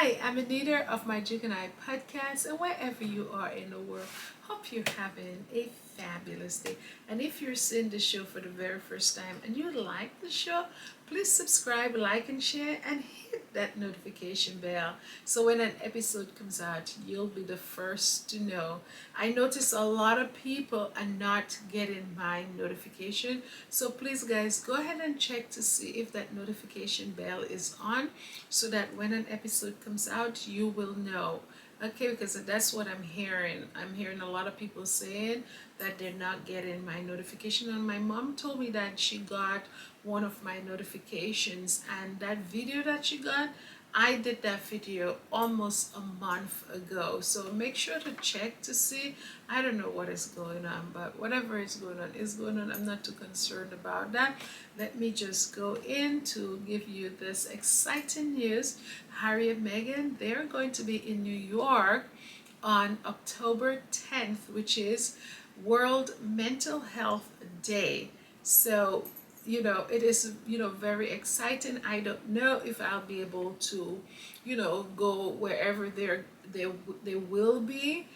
Hi, I'm Anita of My Juke and I podcast, and wherever you are in the world, hope you're having a fabulous day. And if you're seeing the show for the very first time and you like the show, please subscribe, like, and share, and hit that notification bell so when an episode comes out, you'll be the first to know. I notice a lot of people are not getting my notification, so please, guys, go ahead and check to see if that notification bell is on so that when an episode comes out, you will know. Okay, because that's what I'm hearing. I'm hearing a lot of people saying that they're not getting my notification. And my mom told me that she got one of my notifications, and that video that she got, I did that video almost a month ago. So make sure to check to see. I don't know what is going on, but whatever is going on is going on. I'm not too concerned about that. Let me just go in to give you this exciting news. Harry and Meghan, they're going to be in New York on October 10th, which is World Mental Health Day. So, it is, very exciting. I don't know if I'll be able to, go wherever they will be.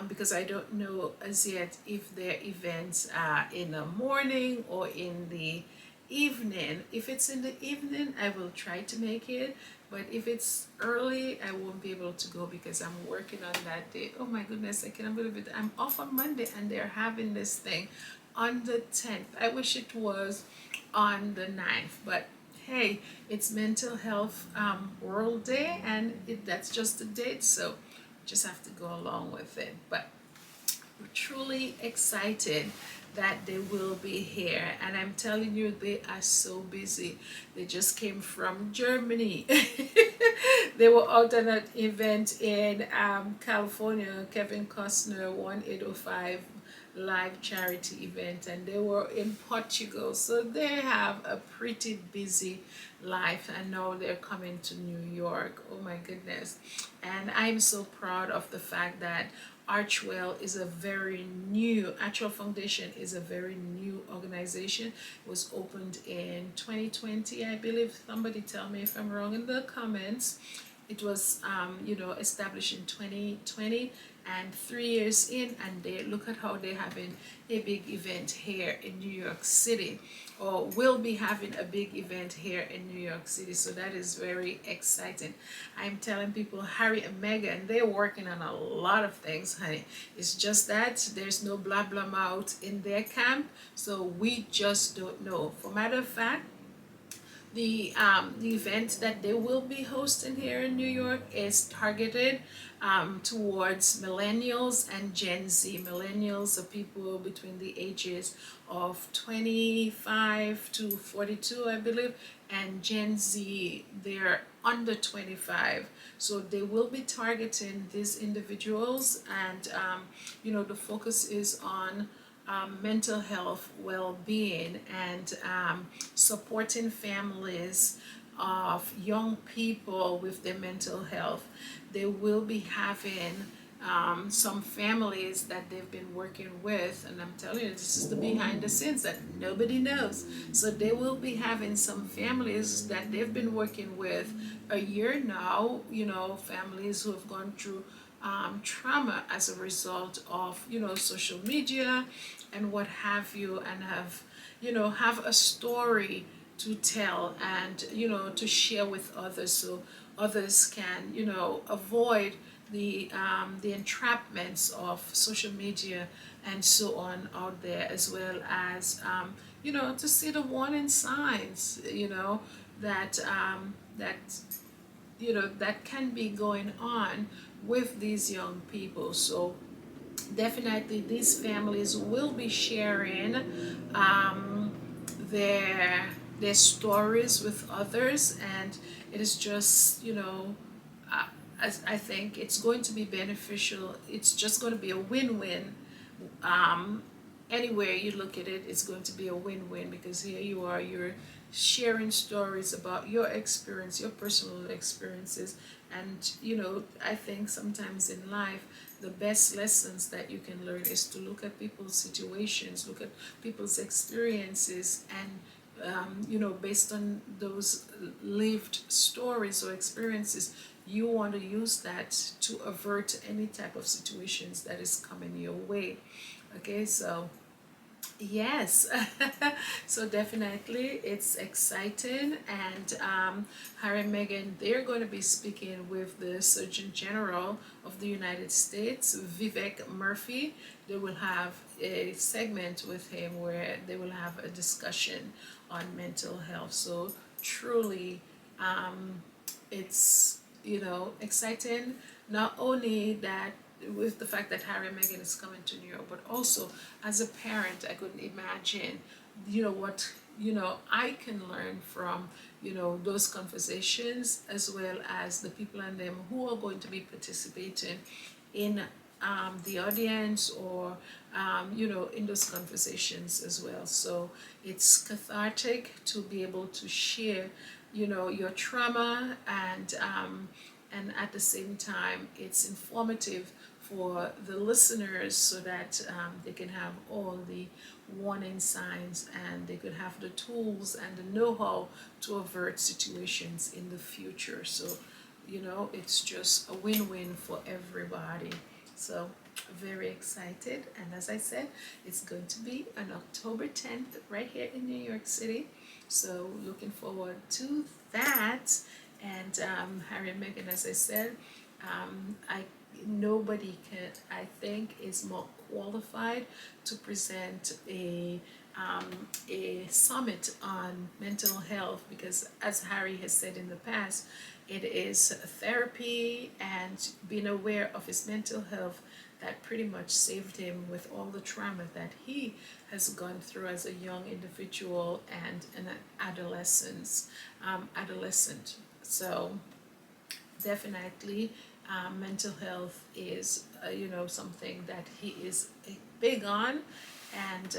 Because I don't know as yet if their events are in the morning or in the evening. If it's in the evening, I will try to make it, but if it's early, I won't be able to go because I'm working on that day. Oh my goodness, I cannot believe it. I'm off on Monday and they're having this thing on the 10th. I wish it was on the 9th, but hey, it's Mental Health World Day, and that's just the date, so just have to go along with it. But we're truly excited that they will be here, and I'm telling you, they are so busy. They just came from Germany. They were out at an event in California, Kevin Costner 1805 live charity event, and they were in Portugal, so they have a pretty busy life, and now they're coming to New York. Oh my goodness. And I'm so proud of the fact that Archewell is a very new, Archewell Foundation is a very new organization. It was opened in 2020, I believe. Somebody tell me if I'm wrong in the comments. It was, established in 2020, and 3 years in, and they look at how they're having a big event here in New York City, or will be having a big event here in New York City. So that is very exciting. I'm telling people, Harry and Meghan, they're working on a lot of things, honey. It's just that there's no blah blah mouth in their camp, so we just don't know. For matter of fact, the event that they will be hosting here in New York is targeted towards millennials and Gen Z. Millennials are people between the ages of 25 to 42, I believe, and Gen Z, they're under 25. So they will be targeting these individuals, and the focus is on mental health, well-being, and supporting families of young people with their mental health. They will be having some families that they've been working with, and I'm telling you, this is the behind the scenes that nobody knows. So they will be having some families that they've been working with a year now, families who have gone through trauma as a result of social media and what have you, and have a story to tell, and to share with others, so others can avoid the entrapments of social media and so on out there, as well as to see the warning signs that that can be going on with these young people. So definitely these families will be sharing their stories with others, and it is just I think it's going to be beneficial. It's just going to be a win-win. Anywhere you look at it, it's going to be a win-win, because here you are, you're sharing stories about your experience, your personal experiences, and I think sometimes in life the best lessons that you can learn is to look at people's situations, look at people's experiences, and based on those lived stories or experiences, you want to use that to avert any type of situations that is coming your way. Okay, so yes, so definitely it's exciting, and Harry and Meghan, they're going to be speaking with the Surgeon General of the United States, Vivek Murphy. They will have a segment with him where they will have a discussion on mental health. So truly, it's exciting. Not only that, with the fact that Harry and Meghan is coming to New York, but also as a parent, I couldn't imagine, what I can learn from those conversations, as well as the people and them who are going to be participating in the audience, or in those conversations as well. So it's cathartic to be able to share your trauma, and at the same time it's informative for the listeners, so that they can have all the warning signs, and they could have the tools and the know-how to avert situations in the future. So it's just a win-win for everybody. So very excited, and as I said, it's going to be on October 10th right here in New York City. So looking forward to that. And Harry and Meghan, as I said, I nobody can, I think, is more qualified to present a summit on mental health, because as Harry has said in the past, it is therapy and being aware of his mental health that pretty much saved him with all the trauma that he has gone through as a young individual and an adolescent. So definitely, mental health is something that he is big on, and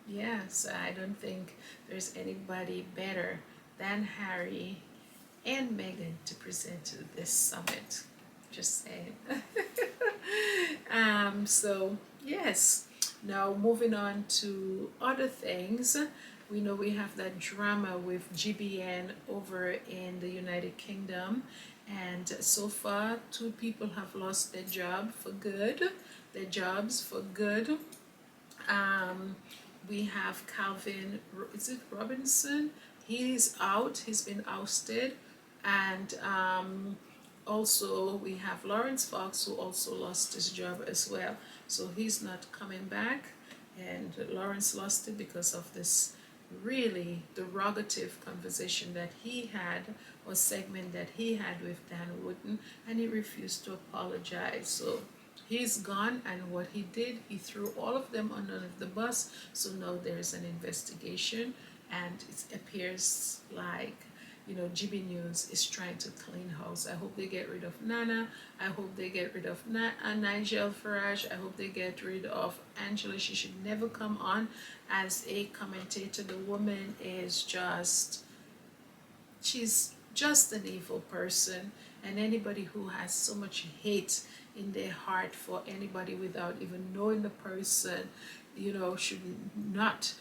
yes, I don't think there's anybody better than Harry and Meghan to present to this summit. Just saying. So yes, now moving on to other things. We know we have that drama with GBN over in the United Kingdom, and so far 2 people have lost their jobs for good. We have Calvin, is it Robinson? He's out, he's been ousted, and also we have Lawrence Fox, who also lost his job as well. So he's not coming back, and Lawrence lost it because of this really derogative conversation that he had, or segment that he had with Dan Wooden, and he refused to apologize. So he's gone, and what he did, he threw all of them under the bus. So now there's an investigation, and it appears like GB News is trying to clean house. I hope they get rid of Nana. I hope they get rid of Nigel Farage. I hope they get rid of Angela. She should never come on as a commentator. The woman is she's just an evil person. And anybody who has so much hate in their heart for anybody without even knowing the person, should not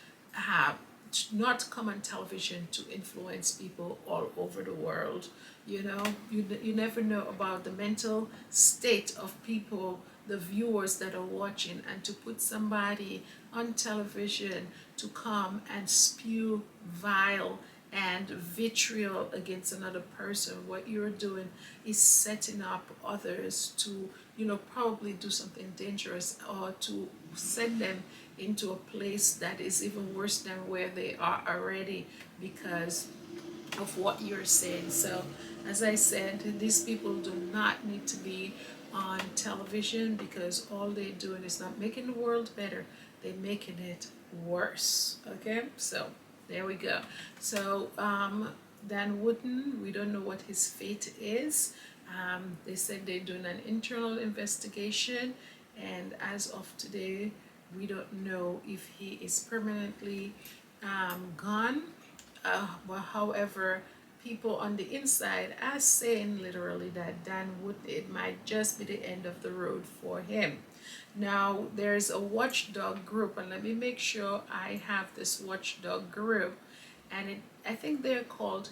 come on television to influence people all over the world. You never know about the mental state of people, the viewers that are watching, and to put somebody on television to come and spew vile and vitriol against another person, what you're doing is setting up others to probably do something dangerous, or to send them into a place that is even worse than where they are already, because of what you're saying. So as I said, these people do not need to be on television, because all they're doing is not making the world better, they're making it worse. Okay, so there we go. So Dan Wooden, we don't know what his fate is. They said they're doing an internal investigation, and as of today, we don't know if he is permanently gone. But however, people on the inside are saying literally that Dan Wood, it might just be the end of the road for him. Now, there's a watchdog group, and let me make sure I have this watchdog group, and I think they're called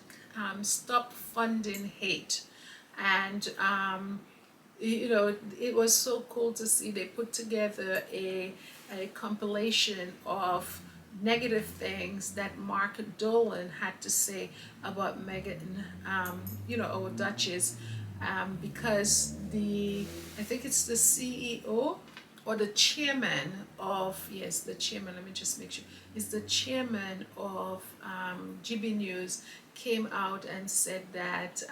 Stop Funding Hate. And it was so cool to see they put together a compilation of negative things that Mark Dolan had to say about Meghan, our Duchess, because I think it's the CEO or the chairman of, yes, the chairman, let me just make sure, is the chairman of GB News came out and said that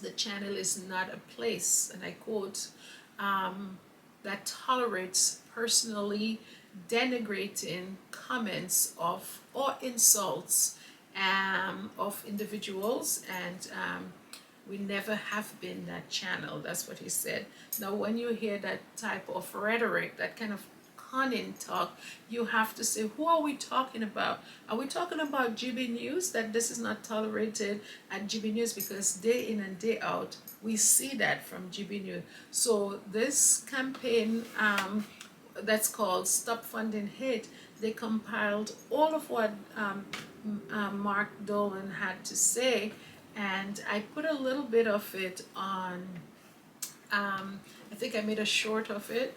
the channel is not a place, and I quote, that tolerates personally denigrating comments of or insults of individuals, and we never have been that channel. That's what he said. Now, when you hear that type of rhetoric, that kind of cunning talk, you have to say, who are we talking about? Are we talking about GB News, that this is not tolerated at GB News? Because day in and day out, we see that from GB News. So this campaign that's called Stop Funding Hate, they compiled all of what Mark Dolan had to say, and I put a little bit of it on, I think I made a short of it,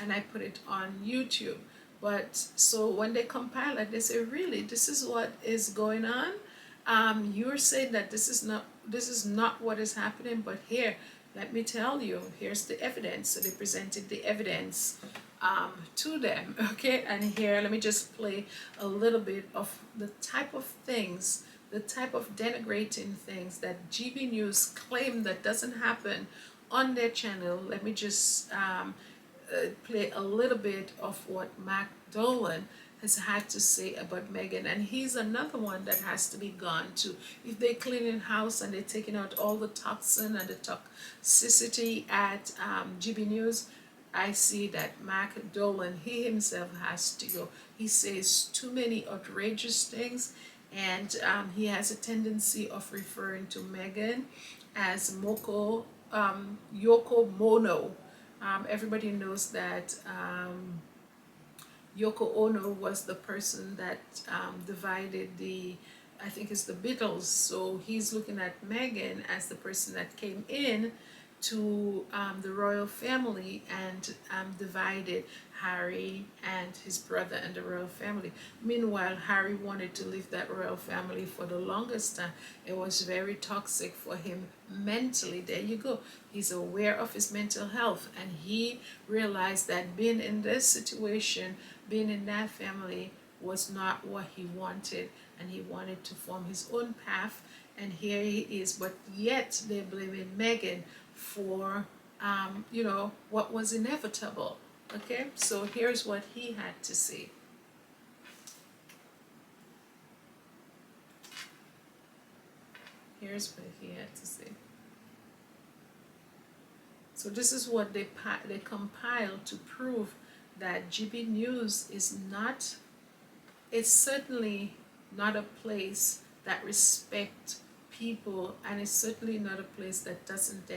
and I put it on YouTube. But so when they compile it, they say, really, this is what is going on? You're saying that this is not what is happening, but here, let me tell you, here's the evidence. So they presented the evidence to them, okay? And here, let me just play a little bit of the type of things, the type of denigrating things that GB News claim that doesn't happen on their channel. Let me just play a little bit of what Mark Dolan has had to say about Meghan, and he's another one that has to be gone too. If they're cleaning house and they're taking out all the toxin and the toxicity at GB News, I see that Mark Dolan, he himself has to go. He says too many outrageous things, and he has a tendency of referring to Meghan as Yoko Mono. Everybody knows that Yoko Ono was the person that divided I think it's the Beatles. So he's looking at Meghan as the person that came in to the royal family and divided Harry and his brother and the royal family. Meanwhile, Harry wanted to leave that royal family for the longest time. It was very toxic for him mentally. There you go. He's aware of his mental health, and he realized that being in this situation, being in that family, was not what he wanted, and he wanted to form his own path. And here he is, but yet they're blaming Meghan for what was inevitable. Okay, so here's what he had to say. Here's what he had to say. So this is what they compiled to prove that GB News is not, it's certainly not a place that respects people, and it's certainly not a place that doesn't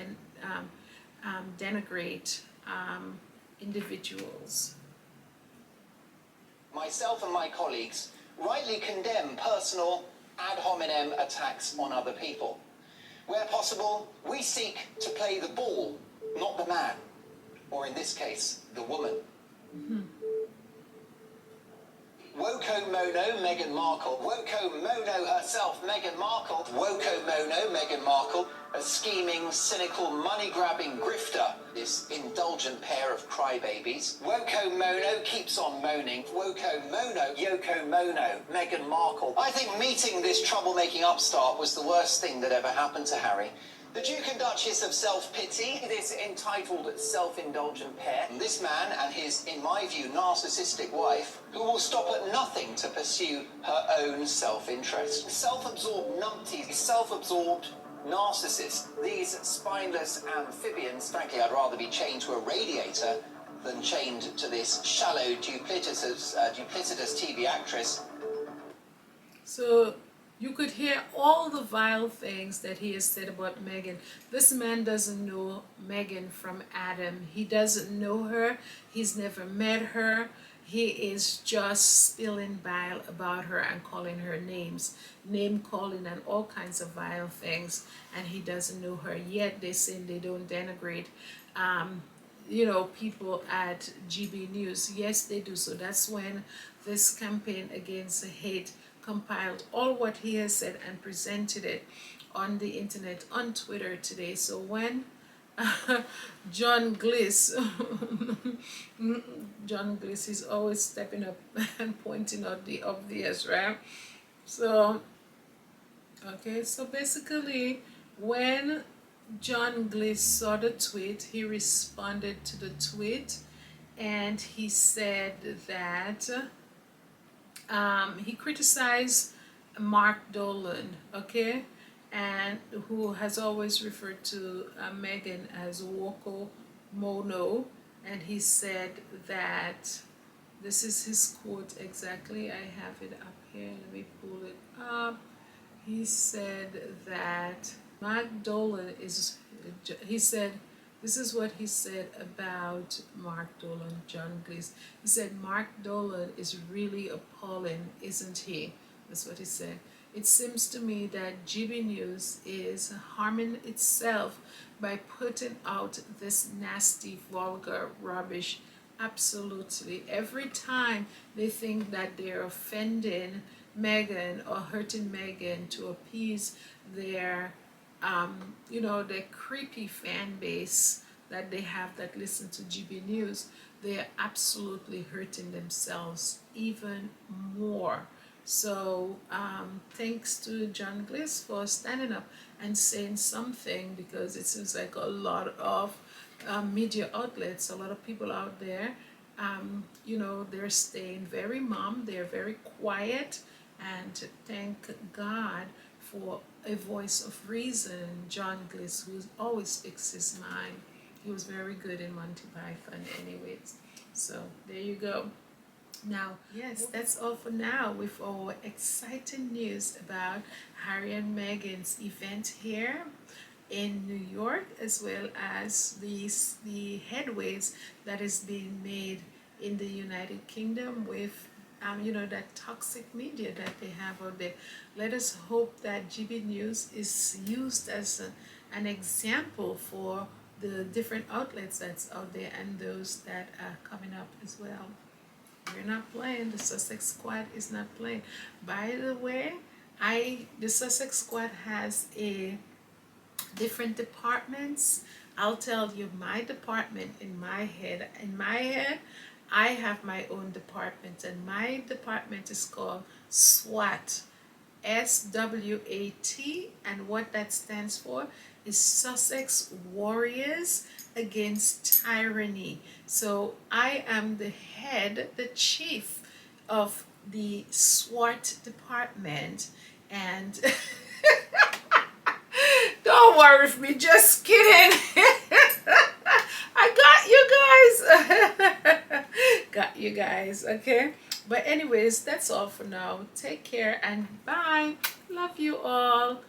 denigrate individuals. Myself and my colleagues rightly condemn personal ad hominem attacks on other people. Where possible, we seek to play the ball, not the man, or in this case, the woman. Mm-hmm. Woko Mono, Meghan Markle. Woko Mono herself, Meghan Markle. Woko Mono, Meghan Markle. A scheming, cynical, money-grabbing grifter. This indulgent pair of crybabies. Woko Mono keeps on moaning. Woko Mono, Yoko Mono, Meghan Markle. I think meeting this troublemaking upstart was the worst thing that ever happened to Harry. The Duke and Duchess of Self-Pity, this entitled self-indulgent pair, this man and his, in my view, narcissistic wife, who will stop at nothing to pursue her own self-interest. Self-absorbed numpties, self-absorbed narcissists, these spineless amphibians. Frankly, I'd rather be chained to a radiator than chained to this shallow, duplicitous TV actress. So you could hear all the vile things that he has said about Meghan. This man doesn't know Meghan from Adam. He doesn't know her. He's never met her. he is just spilling bile about her and calling her names, name calling and all kinds of vile things, and he doesn't know her yet. They say they don't denigrate people at GB News. Yes, they do. So that's when this campaign against hate compiled all what he has said and presented it on the internet, on Twitter today. So when John Gliss, John Gliss is always stepping up and pointing out the obvious, right? So, okay, so basically, when John Gliss saw the tweet, he responded to the tweet and he said that he criticized Mark Dolan, okay, and who has always referred to Meghan as Woko Mono, and he said that this is his quote exactly. I have it up here. Let me pull it up. He said that Mark Dolan is. He said this is what he said about Mark Dolan, John Gliss. He said, Mark Dolan is really appalling, isn't he? That's what he said. It seems to me that GB News is harming itself by putting out this nasty, vulgar rubbish. Absolutely. Every time they think that they're offending Meghan or hurting Meghan to appease their the creepy fan base that they have that listen to GB News, they're absolutely hurting themselves even more. So thanks to John Gliss for standing up and saying something, because it seems like a lot of media outlets, a lot of people out there, they're staying very mum, they're very quiet, and thank God for a voice of reason, John Gliss, who always speaks his mind. He was very good in Monty Python anyways. So there you go. Now, yes, that's all for now with our exciting news about Harry and Meghan's event here in New York, as well as the headways that is being made in the United Kingdom with that toxic media that they have out there. Let us hope that GB News is used as an example for the different outlets that's out there and those that are coming up as well. We're not playing. The Sussex Squad is not playing. By the way, the Sussex Squad has a different departments. I'll tell you my department in my head. In my head, I have my own department, and my department is called SWAT, SWAT, and what that stands for is Sussex Warriors Against Tyranny. So I am the head, the chief of the SWAT department, and don't worry with me, just kidding. I got you guys. Got you guys, okay? But anyways, that's all for now. Take care and bye. Love you all.